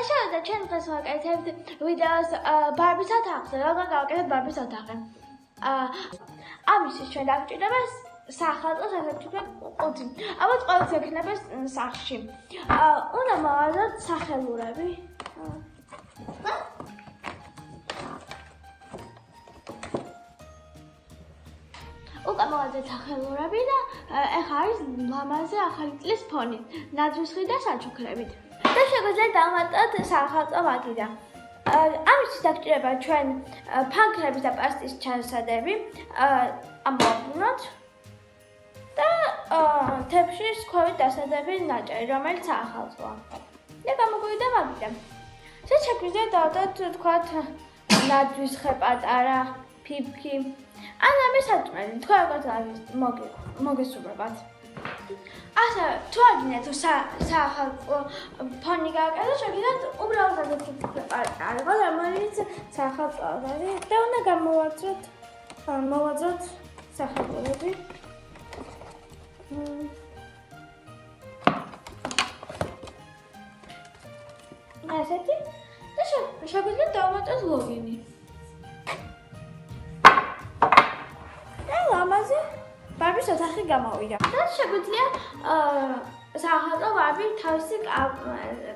შევიდა ჩვენ დღეს ვაკეთებთ ვიდეოს ბარბის ოთახზე, როგორ გავაკეთებთ ბარბის ოთახი. ამისთვის ჩვენ დაგჭირდება სახალხო სასაჩუქრ ყუთი. ალბათ ყველას ექნება სახლში. უნდა მოვაზროთ სახელურები. უკვე მოვაზრეთ სახელურები და ეხლა არის ლამაზი ახალი წლის ფონი, ნაძვისხი და საჩუქრებით. და შეგვიძლია დავამატოთ სახალხო მაგიდა. ამისთვის დაგჭირდება ჩვენ ფანქრების და პასტის ჩასადები, ამოვაბრუნოთ და თეფშის ქვევით დასადები ნაჭერი, რომელიც ახალწლოა. და გამოგვივიდა მაგიდა. შეგვიძლია დავდოთ თქვათ ნაძვისხე პატარა, ფიფქი. ან ამის საწმელი, თქვენ როგორც არის მოგესურვებათ. ასე თუ აგინეთ საახალწლო ფონი გააკეთოთ, შეგიძლიათ უბრალოდ აგეთ პატარა, რომელიც საახალწლოა და უნდა მოვაძროთ სახელურები. ასეთი და შეგვიძლიათ დავამატოთ ლოგინი. ლამაზი ბარბის ოთახი გამოვიდა. და შეგვიძლია საახალწლო ბარბი თავისი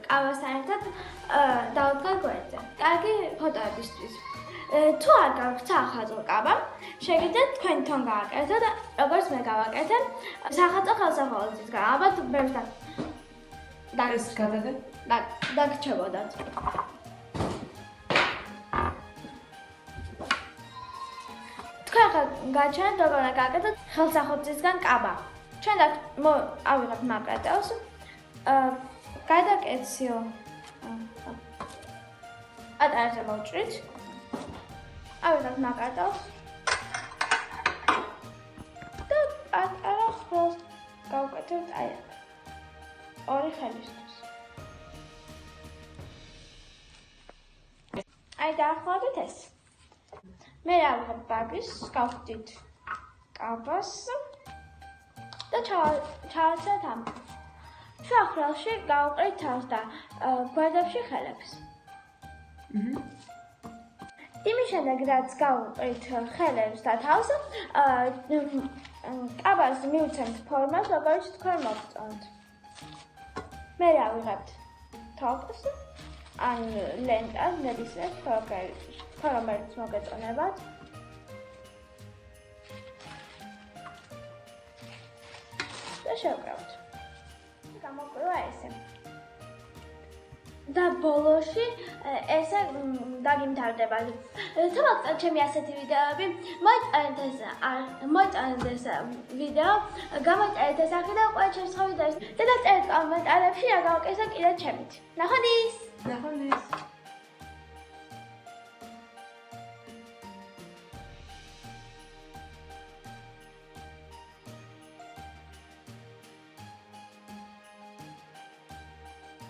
კავასთან ერთად დავდგა გვერდზე. კარგი ფოტოებისთვის. თუ არ გაქვთ საახალწლო კავა, შეგიძლიათ თქვენ თვითონ გააკეთოთ, როგორც მე გავაკეთე. საახალწლო ხელსაყრელობისგან ალბათ ბევრს ეს გადაგე? დაგრჩებოდათ. გაჩვენეთ როგორ უნდა გააკეთოთ ხელსაყრელობისგან კაბა. ჩვენ ავიღებთ მაკრატელს, გადაკეციო პატარაზე მოვჭრით, ავიღებთ მაკრატელს და პატარა ხელს გავუკეთებთ აი ორი ხელისთვის. აი დაახლოებით ეს. მე ავიღებ ბარბის, გავხდით კაბას და ჩავაცეთ ამ. შუახვრელში გავუყრით თავს და გვერდებში ხელებს. იმის შემდეგ, რაც გავუყრით ხელებს და თავს, კაბას მივცემთ ფორმას, როგორც თქვენ მოგწონთ. მე ავიღებთ თავს, ან ლენტას, ნებისმიერ რომელიც მოგეწონებათ. და შევკრავთ. გამოგვივა ესე. და ბოლოში ესე დაგიმთავრდება. თუ მოგწონთ ჩემი ასეთი ვიდეოები, მოიწყენთ ეს ვიდეო, გამოიწერეთ ეს სახე და ყველა ჩემს ვიდეოს და დაწერეთ კომენტარებში რა გავაკეთე კიდე ჩემით. ნახვამდის!